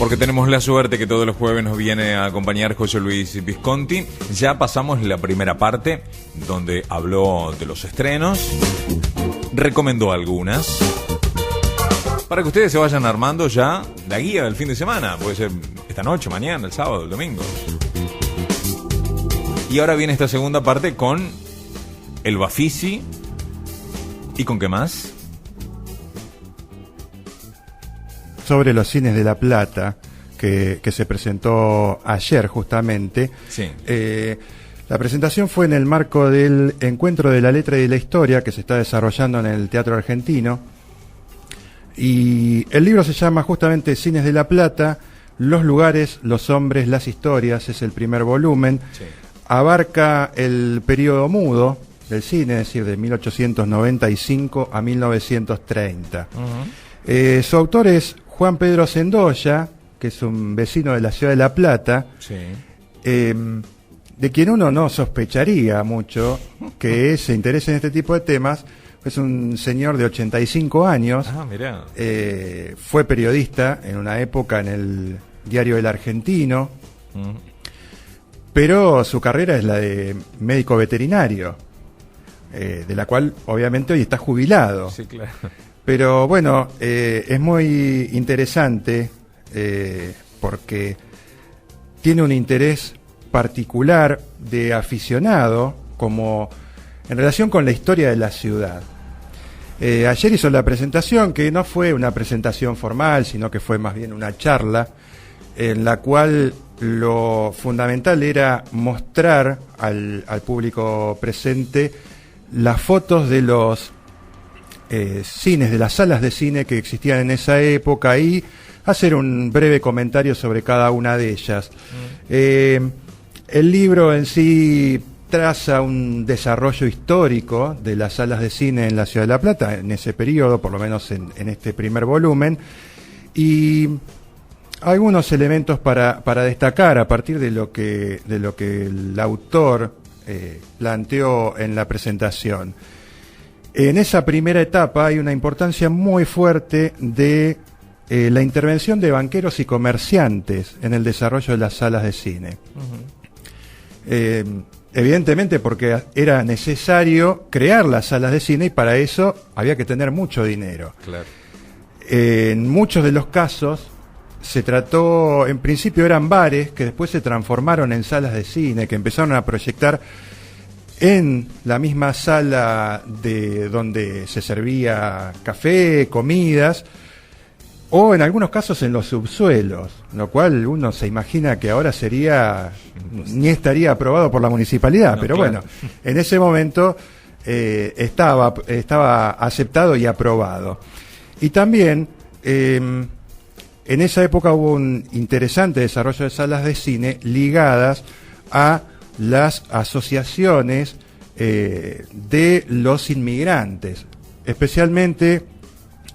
Porque tenemos la suerte que todos los jueves nos viene a acompañar José Luis Visconti. Ya pasamos la primera parte, donde habló de los estrenos, recomendó algunas, para que ustedes se vayan armando ya la guía del fin de semana. Puede ser esta noche, mañana, el sábado, el domingo. Y ahora viene esta segunda parte con el Bafisi. ¿Y con qué más? Sobre los cines de La Plata, que se presentó ayer justamente. Sí. La presentación fue en el marco del Encuentro de la Letra y de la Historia, que se está desarrollando en el Teatro Argentino. Y el libro se llama justamente Cines de La Plata, los lugares, los hombres, las historias. Es el primer volumen. Sí. Abarca el periodo mudo del cine, es decir, de 1895 a 1930. Uh-huh. Su autor es Juan Pedro Sendoya, que es un vecino de la ciudad de La Plata, Sí. De quien uno no sospecharía mucho que se interese en este tipo de temas. Es un señor de 85 años, Ah, mirá. fue periodista en una época en el diario El Argentino, pero su carrera es la de médico veterinario, de la cual obviamente hoy está jubilado. Sí, claro. Pero bueno, es muy interesante porque tiene un interés particular de aficionado como en relación con la historia de la ciudad. Ayer hizo la presentación, que no fue una presentación formal, sino que fue más bien una charla, en la cual lo fundamental era mostrar al público presente las fotos de los cines, de las salas de cine que existían en esa época, y hacer un breve comentario sobre cada una de ellas. El libro en sí traza un desarrollo histórico de las salas de cine en la ciudad de La Plata, en ese periodo, por lo menos en este primer volumen, y algunos elementos para destacar a partir de lo que el autor planteó en la presentación. En esa primera etapa hay una importancia muy fuerte de la intervención de banqueros y comerciantes en el desarrollo de las salas de cine. Uh-huh. Evidentemente porque era necesario crear las salas de cine y para eso había que tener mucho dinero. Claro. En muchos de los casos se trató, en principio eran bares que después se transformaron en salas de cine, que empezaron a proyectar en la misma sala de donde se servía café, comidas, o en algunos casos en los subsuelos, lo cual uno se imagina que ahora ni estaría aprobado por la municipalidad, no, pero claro. Bueno, en ese momento estaba aceptado y aprobado. Y también en esa época hubo un interesante desarrollo de salas de cine ligadas a las asociaciones de los inmigrantes, especialmente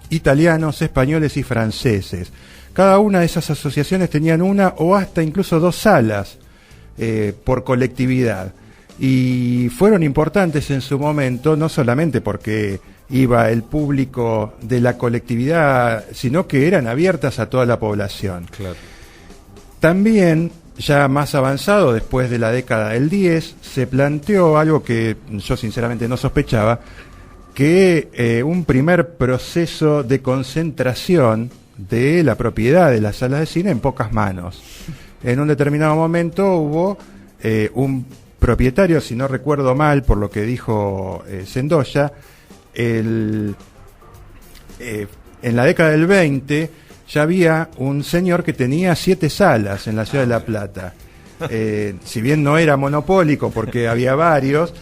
italianos, españoles y franceses. Cada una de esas asociaciones tenían una o hasta incluso dos salas por colectividad, y fueron importantes en su momento, no solamente porque iba el público de la colectividad, sino que eran abiertas a toda la población. Claro. También, ya más avanzado, después de la década del 10, se planteó algo que yo sinceramente no sospechaba, que un primer proceso de concentración de la propiedad de las salas de cine en pocas manos. En un determinado momento hubo un propietario, si no recuerdo mal, por lo que dijo Sendoya, en la década del 20 ya había un señor que tenía 7 salas en la ciudad de La Plata. Si bien no era monopólico porque había varios,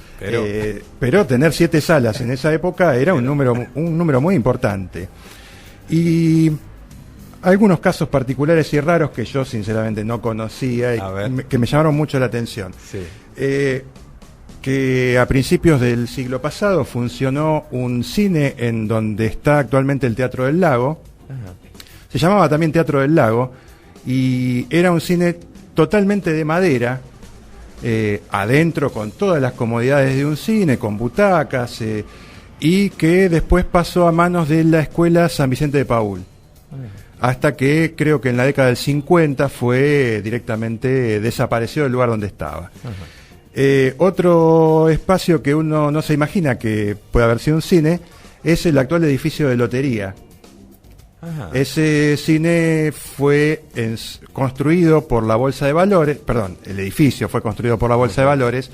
pero tener 7 salas en esa época era un número muy importante. Y algunos casos particulares y raros que yo sinceramente no conocía y que me llamaron mucho la atención. Sí. Que a principios del siglo pasado funcionó un cine en donde está actualmente el Teatro del Lago. Ajá. Se llamaba también Teatro del Lago y era un cine totalmente de madera, adentro con todas las comodidades de un cine, con butacas, y que después pasó a manos de la Escuela San Vicente de Paúl. hasta que creo que en la década del 50 fue directamente desapareció del lugar donde estaba. Otro espacio que uno no se imagina que puede haber sido un cine es el actual edificio de lotería. Ajá. Ese cine fue construido por la Bolsa de Valores, perdón, el edificio fue construido por la Bolsa de Valores,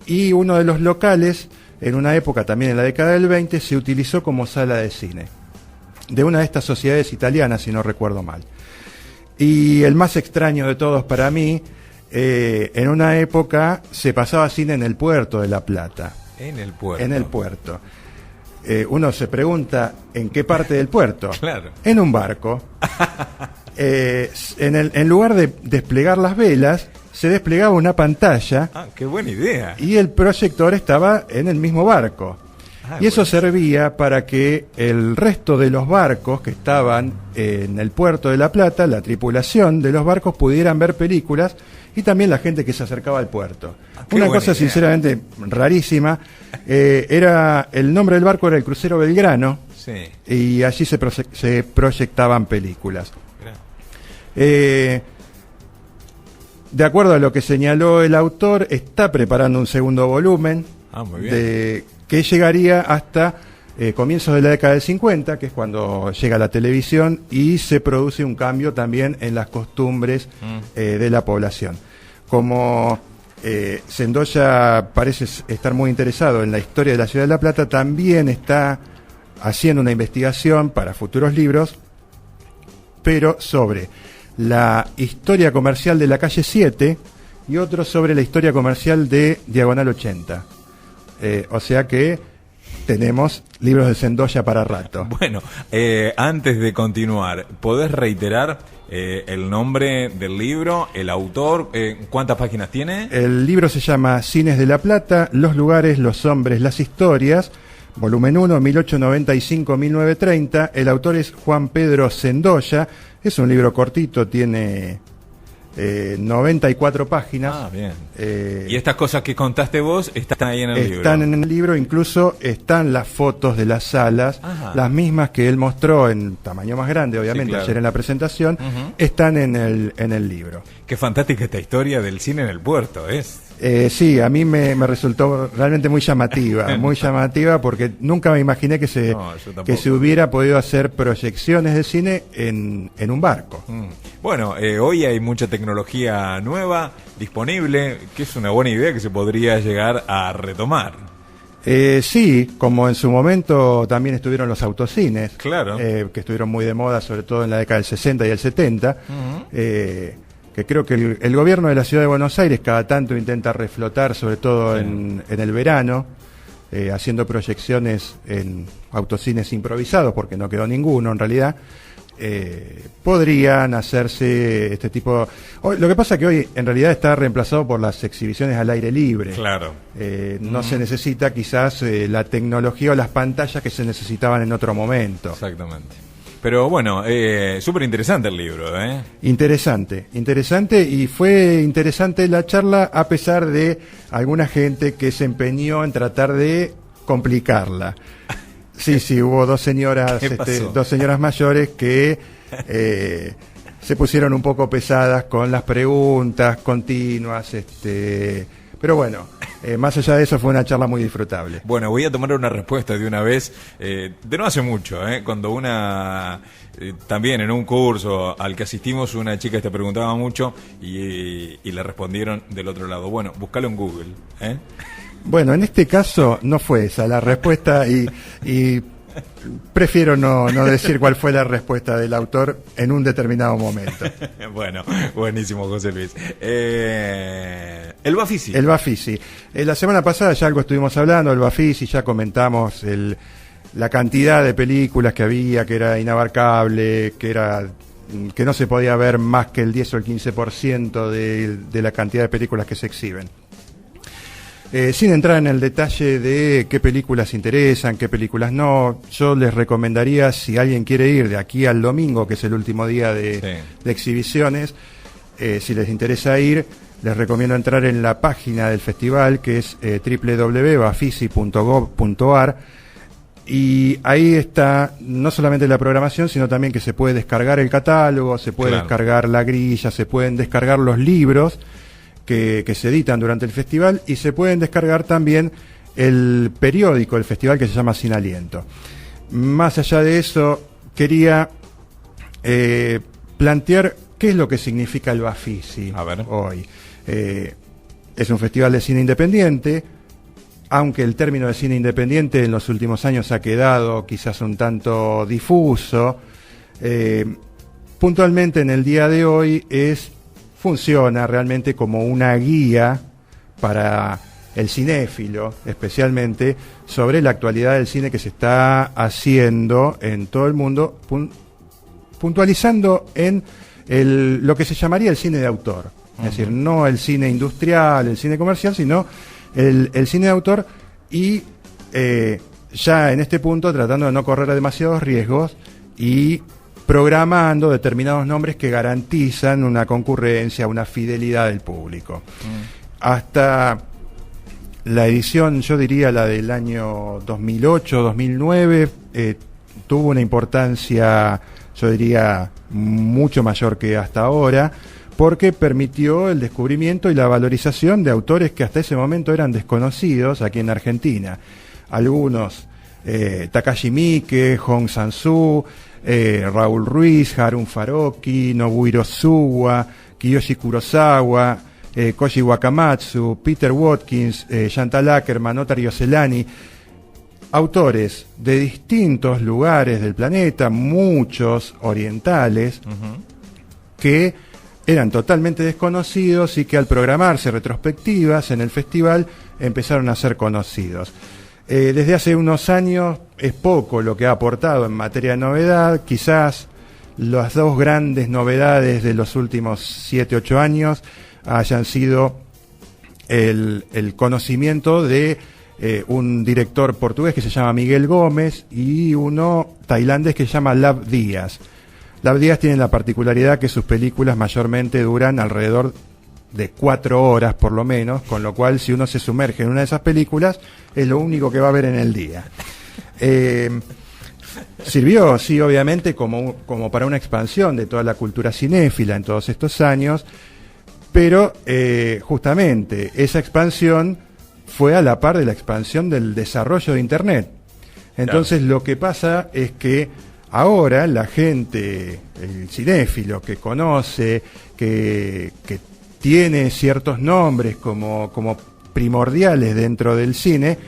y uno de los locales, en una época también en la década del 20, se utilizó como sala de cine, de una de estas sociedades italianas, si no recuerdo mal. Y el más extraño de todos para mí, en una época se pasaba cine en el puerto de La Plata. En el puerto. En el puerto. Uno se pregunta en qué parte del puerto. Claro. En un barco. En lugar de desplegar las velas, se desplegaba una pantalla. Ah, qué buena idea. Y el proyector estaba en el mismo barco. Y eso servía para que el resto de los barcos que estaban en el puerto de La Plata, la tripulación de los barcos, pudieran ver películas, y también la gente que se acercaba al puerto. Una cosa idea, sinceramente rarísima. Era el nombre del barco era el Crucero Belgrano. Sí. Y allí se proyectaban películas. De acuerdo a lo que señaló el autor, está preparando un segundo volumen. Muy bien. Que llegaría hasta comienzos de la década del 50, que es cuando llega la televisión y se produce un cambio también en las costumbres de la población. Como Sendoya parece estar muy interesado en la historia de la ciudad de La Plata, también está haciendo una investigación para futuros libros, pero sobre la historia comercial de la calle 7 y otro sobre la historia comercial de Diagonal 80. O sea que tenemos libros de Sendoya para rato. Bueno, antes de continuar, ¿podés reiterar el nombre del libro, el autor, cuántas páginas tiene? El libro se llama Cines de La Plata, los lugares, los hombres, las historias, volumen 1, 1895-1930. El autor es Juan Pedro Sendoya. Es un libro cortito, tiene 94 páginas. Ah, bien. Y estas cosas que contaste vos están ahí en el libro. Están en el libro, incluso están las fotos de las salas, las mismas que él mostró en tamaño más grande, obviamente, sí, claro, ayer en la presentación, están en el libro. Qué fantástica esta historia del cine en el puerto, ¿es? Sí, a mí me resultó realmente muy llamativa, porque nunca me imaginé que se hubiera podido hacer proyecciones de cine en un barco. Bueno, hoy hay mucha tecnología nueva disponible, que es una buena idea que se podría llegar a retomar. Sí, como en su momento también estuvieron los autocines, claro, que estuvieron muy de moda, sobre todo en la década del 60 y el 70, que creo que el gobierno de la ciudad de Buenos Aires cada tanto intenta reflotar, sobre todo en el verano, haciendo proyecciones en autocines improvisados, porque no quedó ninguno en realidad. Podrían hacerse este tipo. Lo que pasa es que hoy en realidad está reemplazado por las exhibiciones al aire libre. Claro. No se necesita quizás la tecnología o las pantallas que se necesitaban en otro momento. Exactamente. Pero bueno, súper interesante el libro, ¿eh? Interesante, y fue interesante la charla a pesar de alguna gente que se empeñó en tratar de complicarla. Sí, hubo dos señoras mayores que se pusieron un poco pesadas con las preguntas continuas, pero bueno, más allá de eso fue una charla muy disfrutable. Bueno, voy a tomar una respuesta de una vez, de no hace mucho, cuando también en un curso al que asistimos, una chica te preguntaba mucho y le respondieron del otro lado. Bueno, búscalo en Google, Bueno, en este caso no fue esa la respuesta y prefiero no decir cuál fue la respuesta del autor en un determinado momento. Bueno, buenísimo, José Luis. El Bafisi. El Bafisi. La semana pasada ya algo estuvimos hablando del Bafisi, ya comentamos la cantidad de películas que había, que era inabarcable, que no se podía ver más que el 10 o el 15% de la cantidad de películas que se exhiben. Sin entrar en el detalle de qué películas interesan, qué películas no, yo les recomendaría, si alguien quiere ir de aquí al domingo, que es el último día de exhibiciones, si les interesa ir, les recomiendo entrar en la página del festival, que es www.bafisi.gov.ar. Y ahí está no solamente la programación, sino también que se puede descargar el catálogo, se puede descargar la grilla, se pueden descargar los libros que se editan durante el festival, y se pueden descargar también el periódico del festival, que se llama Sin Aliento. Más allá de eso, quería plantear qué es lo que significa el Bafisi hoy. Es un festival de cine independiente, aunque el término de cine independiente en los últimos años ha quedado quizás un tanto difuso. Puntualmente en el día de hoy funciona realmente como una guía para el cinéfilo, especialmente sobre la actualidad del cine que se está haciendo en todo el mundo, puntualizando en lo que se llamaría el cine de autor. Es decir, no el cine industrial, el cine comercial, sino el cine de autor, y ya en este punto tratando de no correr demasiados riesgos y programando determinados nombres que garantizan una concurrencia, una fidelidad del público. Hasta la edición, yo diría la del año 2008-2009, tuvo una importancia, yo diría, mucho mayor que hasta ahora, porque permitió el descubrimiento y la valorización de autores que hasta ese momento eran desconocidos aquí en Argentina. Algunos, Takashi Miike, Hong Sang-soo, Raúl Ruiz, Harun Farooqui, Nobuhiro Suwa, Kiyoshi Kurosawa, Koji Wakamatsu, Peter Watkins, Chantal Akerman, Otario Celani, autores de distintos lugares del planeta, muchos orientales, que eran totalmente desconocidos y que al programarse retrospectivas en el festival empezaron a ser conocidos. Desde hace unos años es poco lo que ha aportado en materia de novedad. Quizás las dos grandes novedades de los últimos 7-8 años hayan sido el conocimiento de un director portugués que se llama Miguel Gómez y uno tailandés que se llama Lav Díaz. Lav Díaz tiene la particularidad que sus películas mayormente duran alrededor de 4 horas por lo menos, con lo cual si uno se sumerge en una de esas películas es lo único que va a ver en el día. Sirvió, sí, obviamente, como para una expansión de toda la cultura cinéfila en todos estos años, pero justamente esa expansión fue a la par de la expansión del desarrollo de Internet. Entonces lo que pasa es que ahora la gente, el cinéfilo que conoce, que tiene ciertos nombres como primordiales dentro del cine,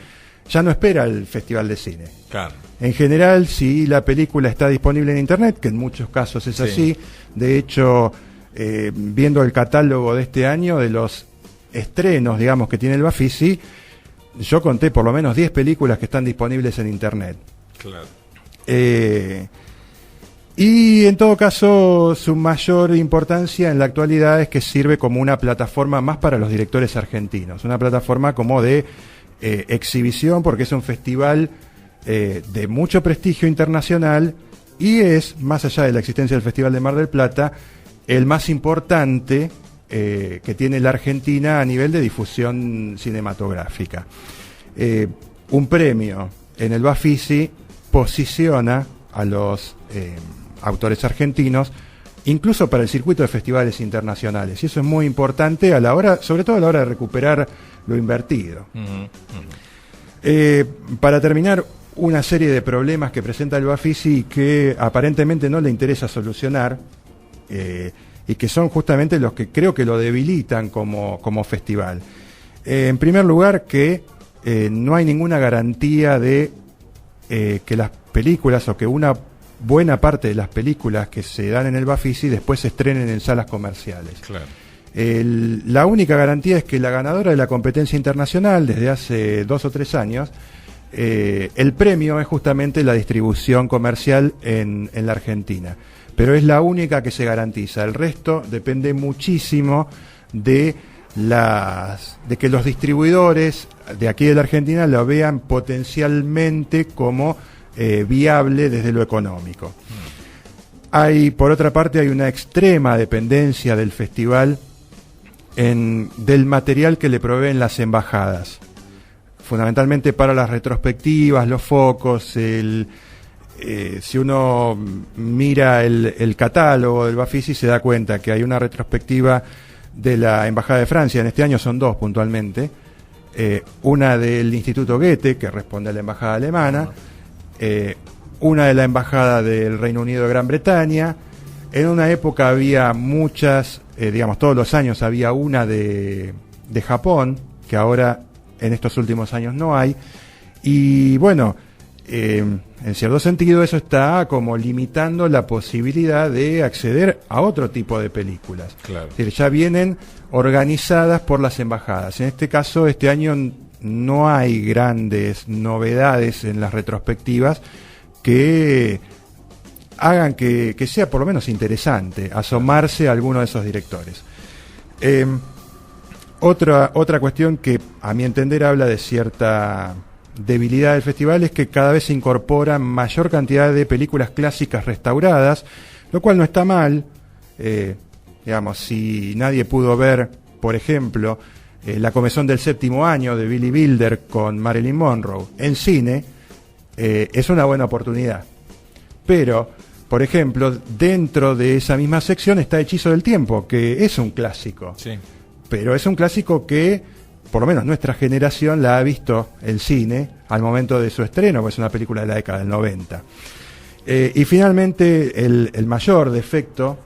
ya no espera el festival de cine. Claro. En general, si la película está disponible en Internet, que en muchos casos es así, de hecho, viendo el catálogo de este año, de los estrenos, digamos, que tiene el Bafisi, yo conté por lo menos 10 películas que están disponibles en Internet. Claro. Y en todo caso, su mayor importancia en la actualidad es que sirve como una plataforma más para los directores argentinos, una plataforma como de exhibición, porque es un festival de mucho prestigio internacional y es, más allá de la existencia del Festival de Mar del Plata, el más importante que tiene la Argentina a nivel de difusión cinematográfica. Un premio en el Bafisi posiciona a los autores argentinos incluso para el circuito de festivales internacionales, y eso es muy importante a la hora, sobre todo a la hora de recuperar lo invertido. Para terminar, una serie de problemas que presenta el Bafisi que aparentemente no le interesa solucionar, y que son justamente los que creo que lo debilitan como festival. En primer lugar, que no hay ninguna garantía de que las películas, o que una buena parte de las películas que se dan en el Bafisi después se estrenen en salas comerciales. Claro. La única garantía es que la ganadora de la competencia internacional desde hace 2 o 3 años, el premio es justamente la distribución comercial en la Argentina, pero es la única que se garantiza. El resto depende muchísimo de que los distribuidores de aquí de la Argentina lo vean potencialmente como viable desde lo económico. Por otra parte, hay una extrema dependencia del festival del material que le proveen las embajadas. fundamentalmente para las retrospectivas, los focos, si uno mira el catálogo del Bafisi se da cuenta que hay una retrospectiva de la Embajada de Francia, en este año son 2 puntualmente, una del Instituto Goethe, que responde a la Embajada Alemana, una de la Embajada del Reino Unido de Gran Bretaña. En una época había muchas, todos los años había una de Japón, que ahora en estos últimos años no hay, y bueno, en cierto sentido eso está como limitando la posibilidad de acceder a otro tipo de películas. Claro. Es decir, ya vienen organizadas por las embajadas. En este caso, este año no hay grandes novedades en las retrospectivas que hagan que sea por lo menos interesante asomarse a alguno de esos directores. Otra cuestión que a mi entender habla de cierta debilidad del festival es que cada vez se incorpora mayor cantidad de películas clásicas restauradas, lo cual no está mal. Si nadie pudo ver, por ejemplo, La comezón del séptimo año de Billy Wilder con Marilyn Monroe en cine, es una buena oportunidad. Pero, por ejemplo, dentro de esa misma sección está Hechizo del tiempo, que es un clásico. Sí. Pero es un clásico que, por lo menos nuestra generación, la ha visto el cine al momento de su estreno, porque es una película de la década del 90. Y finalmente, el mayor defecto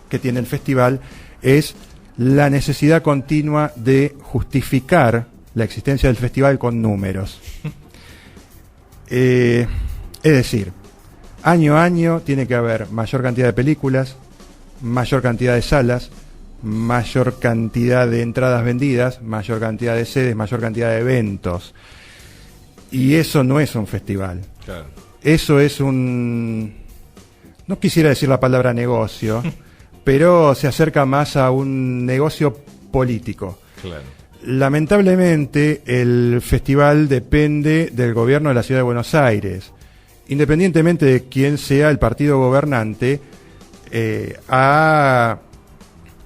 que tiene el festival es la necesidad continua de justificar la existencia del festival con números. Es decir, año a año tiene que haber mayor cantidad de películas, mayor cantidad de salas, mayor cantidad de entradas vendidas, mayor cantidad de sedes, mayor cantidad de eventos. Y eso no es un festival. Claro. Eso es no quisiera decir la palabra negocio, pero se acerca más a un negocio político. Claro. Lamentablemente, el festival depende del gobierno de la Ciudad de Buenos Aires. Independientemente de quién sea el partido gobernante,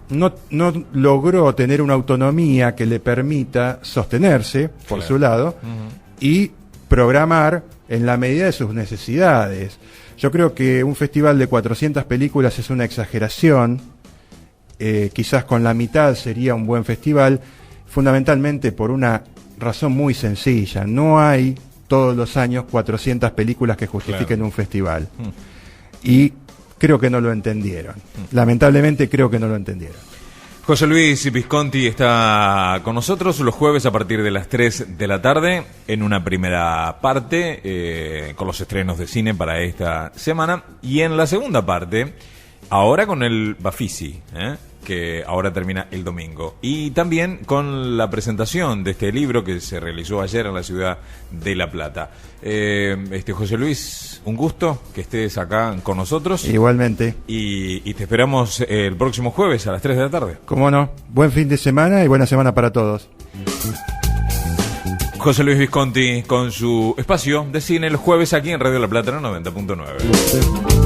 no logró tener una autonomía que le permita sostenerse, por su lado, y programar en la medida de sus necesidades. Yo creo que un festival de 400 películas es una exageración. Quizás con la mitad sería un buen festival, fundamentalmente por una razón muy sencilla. No hay todos los años 400 películas que justifiquen un festival. Y creo que no lo entendieron. Lamentablemente creo que no lo entendieron. José Luis Visconti está con nosotros los jueves a partir de las 3 de la tarde en una primera parte con los estrenos de cine para esta semana, y en la segunda parte ahora con el Bafisi, que ahora termina el domingo, y también con la presentación de este libro que se realizó ayer en la ciudad de La Plata. José Luis, un gusto que estés acá con nosotros. Igualmente. Y te esperamos el próximo jueves a las 3 de la tarde. Cómo no. Buen fin de semana y buena semana para todos. José Luis Visconti con su espacio de cine los jueves aquí en Radio La Plata 90.9.